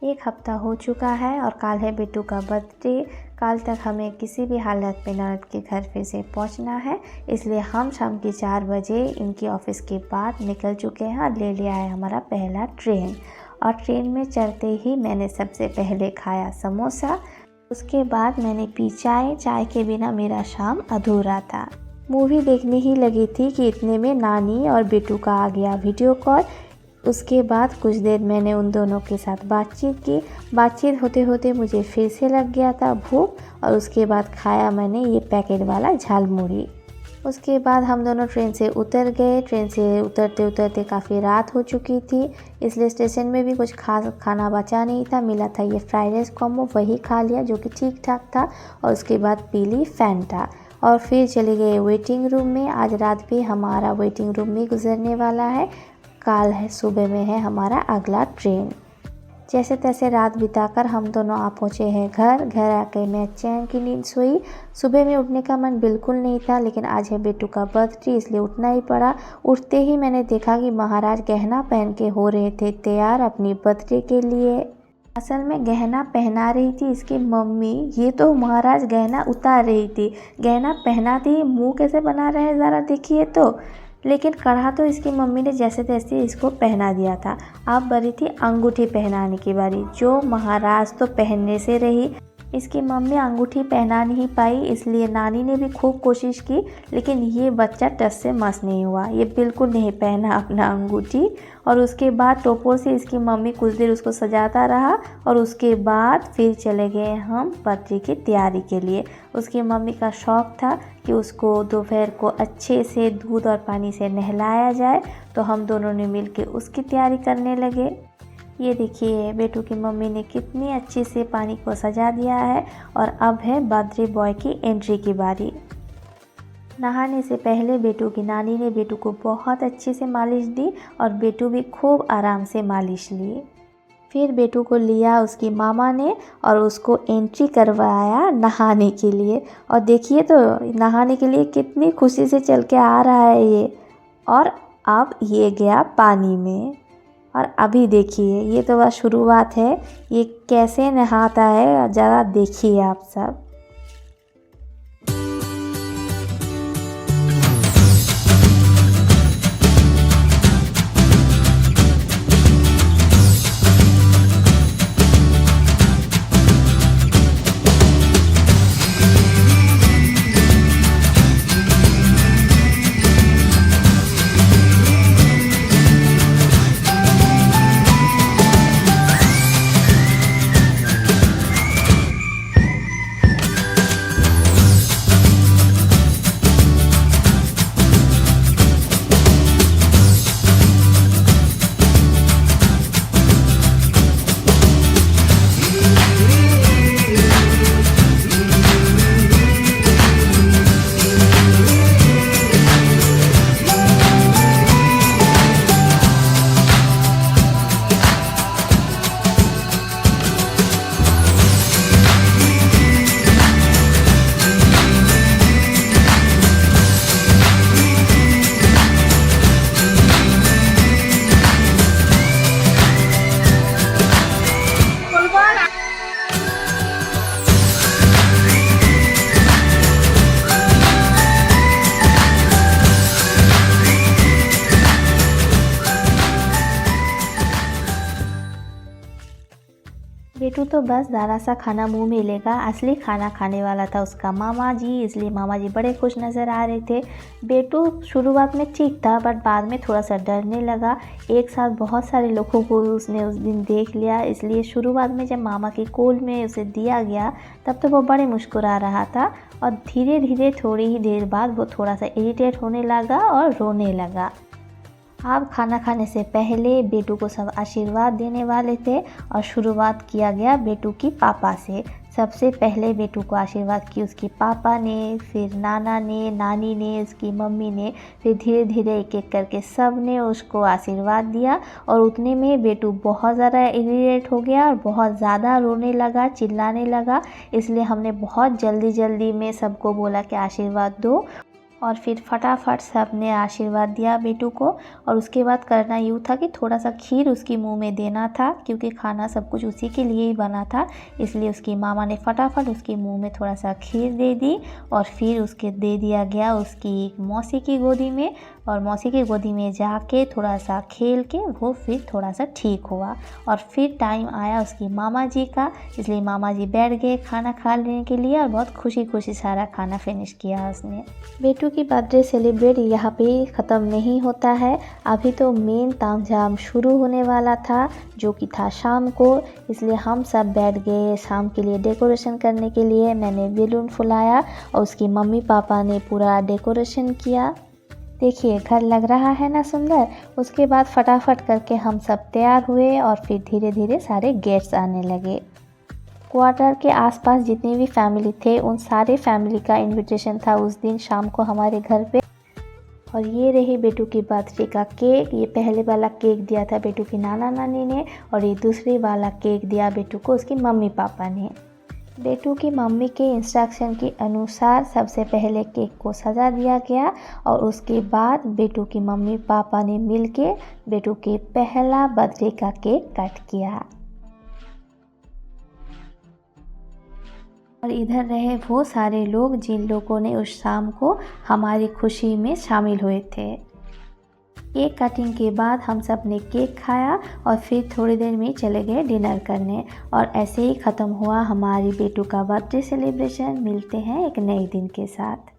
1 हफ्ता हो चुका है और कल है बेटू का बर्थडे। कल तक हमें किसी भी हालत में ननद के घर फिर से पहुंचना है, इसलिए हम शाम के 4 बजे इनकी ऑफिस के बाद निकल चुके हैं और ले लिया है हमारा पहला ट्रेन। और ट्रेन में चढ़ते ही मैंने सबसे पहले खाया समोसा, उसके बाद मैंने पी चाय। चाय के बिना मेरा शाम अधूरा था। मूवी देखने ही लगी थी कि इतने में नानी और बेटू का आ गया वीडियो कॉल। उसके बाद कुछ देर मैंने उन दोनों के साथ बातचीत की। बातचीत होते होते मुझे फिर से लग गया था भूख और उसके बाद खाया मैंने ये पैकेट वाला झालमुड़ी। उसके बाद हम दोनों ट्रेन से उतर गए। ट्रेन से उतरते उतरते काफ़ी रात हो चुकी थी, इसलिए स्टेशन में भी कुछ खास खाना बचा नहीं था। मिला था ये फ्राइड राइस कॉम्बो, वही खा लिया जो कि ठीक ठाक था। और उसके बाद पी ली फैंटा और फिर चले गए वेटिंग रूम में। आज रात भी हमारा वेटिंग रूम में गुजरने वाला है। कल है सुबह में है हमारा अगला ट्रेन। जैसे तैसे रात बिताकर हम दोनों आ पहुँचे हैं घर आके मैं चैन की नींद सोई। सुबह में उठने का मन बिल्कुल नहीं था, लेकिन आज है बेटू का बर्थडे इसलिए उठना ही पड़ा। उठते ही मैंने देखा कि महाराज गहना पहन के हो रहे थे तैयार अपनी बर्थडे के लिए। असल में गहना पहना रही थी इसकी मम्मी, ये तो महाराज गहना उतार रही थी। गहना पहना थी, मुँह कैसे बना रहे हैं ज़रा देखिए तो। लेकिन कढ़ा तो इसकी मम्मी ने जैसे तैसे इसको पहना दिया था। अब बड़ी थी अंगूठी पहनाने की बारी, जो महाराज तो पहनने से रही, इसकी मम्मी अंगूठी पहना नहीं पाई। इसलिए नानी ने भी खूब कोशिश की, लेकिन ये बच्चा टस से मस नहीं हुआ। ये बिल्कुल नहीं पहना अपना अंगूठी। और उसके बाद टोपोर से इसकी मम्मी कुछ देर उसको सजाता रहा और उसके बाद फिर चले गए हम बर्थडे की तैयारी के लिए। उसकी मम्मी का शौक़ था कि उसको दोपहर को अच्छे से दूध और पानी से नहलाया जाए, तो हम दोनों ने मिलकर उसकी तैयारी करने लगे। ये देखिए बेटू की मम्मी ने कितनी अच्छे से पानी को सजा दिया है। और अब है बर्थडे बॉय की एंट्री की बारी। नहाने से पहले बेटू की नानी ने बेटू को बहुत अच्छे से मालिश दी और बेटू भी खूब आराम से मालिश लिए। फिर बेटू को लिया उसकी मामा ने और उसको एंट्री करवाया नहाने के लिए। और देखिए तो नहाने के लिए कितनी खुशी से चल के आ रहा है ये। और अब ये गया पानी में। और अभी देखिए, ये तो बस शुरुआत है, ये कैसे नहाता है ज़रा देखिए आप सब। बेटू तो बस ज़रा सा खाना मुंह में लेगा, असली खाना खाने वाला था उसका मामा जी, इसलिए मामा जी बड़े खुश नज़र आ रहे थे। बेटू शुरुआत में ठीक था, बट बाद में थोड़ा सा डरने लगा। एक साथ बहुत सारे लोगों को उसने उस दिन देख लिया, इसलिए शुरुआत में जब मामा की कोल में उसे दिया गया तब तो वो बड़े मुस्कुरा रहा था। और धीरे धीरे थोड़ी ही देर बाद वो थोड़ा सा इरिटेट होने लगा और रोने लगा। अब खाना खाने से पहले बेटू को सब आशीर्वाद देने वाले थे और शुरुआत किया गया बेटू की पापा से। सबसे पहले बेटू को आशीर्वाद की उसकी पापा ने, फिर नाना ने, नानी ने, उसकी मम्मी ने, फिर धीरे धीरे एक एक करके सब ने उसको आशीर्वाद दिया। और उतने में बेटू बहुत ज़्यादा इरिटेट हो गया और बहुत ज़्यादा रोने लगा, चिल्लाने लगा। इसलिए हमने बहुत जल्दी जल्दी में सबको बोला कि आशीर्वाद दो। और फिर फटाफट सब ने आशीर्वाद दिया बेटू को। और उसके बाद करना यूँ था कि थोड़ा सा खीर उसके मुंह में देना था, क्योंकि खाना सब कुछ उसी के लिए ही बना था। इसलिए उसकी मामा ने फटाफट उसके मुंह में थोड़ा सा खीर दे दी और फिर उसके दे दिया गया उसकी मौसी की गोदी में। और मौसी की गोदी में जाके थोड़ा सा खेल के वो फिर थोड़ा सा ठीक हुआ। और फिर टाइम आया उसकी मामा जी का, इसलिए मामा जी बैठ गए खाना खा लेने के लिए और बहुत खुशी खुशी सारा खाना फिनिश किया उसने। बेटू की बर्थडे सेलिब्रेट यहाँ पे ख़त्म नहीं होता है, अभी तो मेन तामझाम शुरू होने वाला था जो कि था शाम को। इसलिए हम सब बैठ गए शाम के लिए डेकोरेशन करने के लिए। मैंने बैलून फुलाया और उसकी मम्मी पापा ने पूरा डेकोरेशन किया। देखिए घर लग रहा है ना सुंदर। उसके बाद फटाफट करके हम सब तैयार हुए और फिर धीरे धीरे सारे गेस्ट्स आने लगे। क्वार्टर के आसपास जितनी भी फैमिली थे उन सारे फैमिली का इनविटेशन था उस दिन शाम को हमारे घर पे। और ये रही बेटू की बर्थडे का केक। ये पहले वाला केक दिया था बेटू की नाना नानी ने और ये दूसरे वाला केक दिया बेटू को उसकी मम्मी पापा ने। बेटू की मम्मी के इंस्ट्रक्शन के अनुसार सबसे पहले केक को सजा दिया गया और उसके बाद बेटू की मम्मी पापा ने मिलके बेटू के पहला बर्थडे का केक कट किया। और इधर रहे वो सारे लोग जिन लोगों ने उस शाम को हमारी खुशी में शामिल हुए थे। केक कटिंग के बाद हम सब ने केक खाया और फिर थोड़ी देर में चले गए डिनर करने। और ऐसे ही ख़त्म हुआ हमारी बेटू का बर्थडे सेलिब्रेशन। मिलते हैं एक नए दिन के साथ।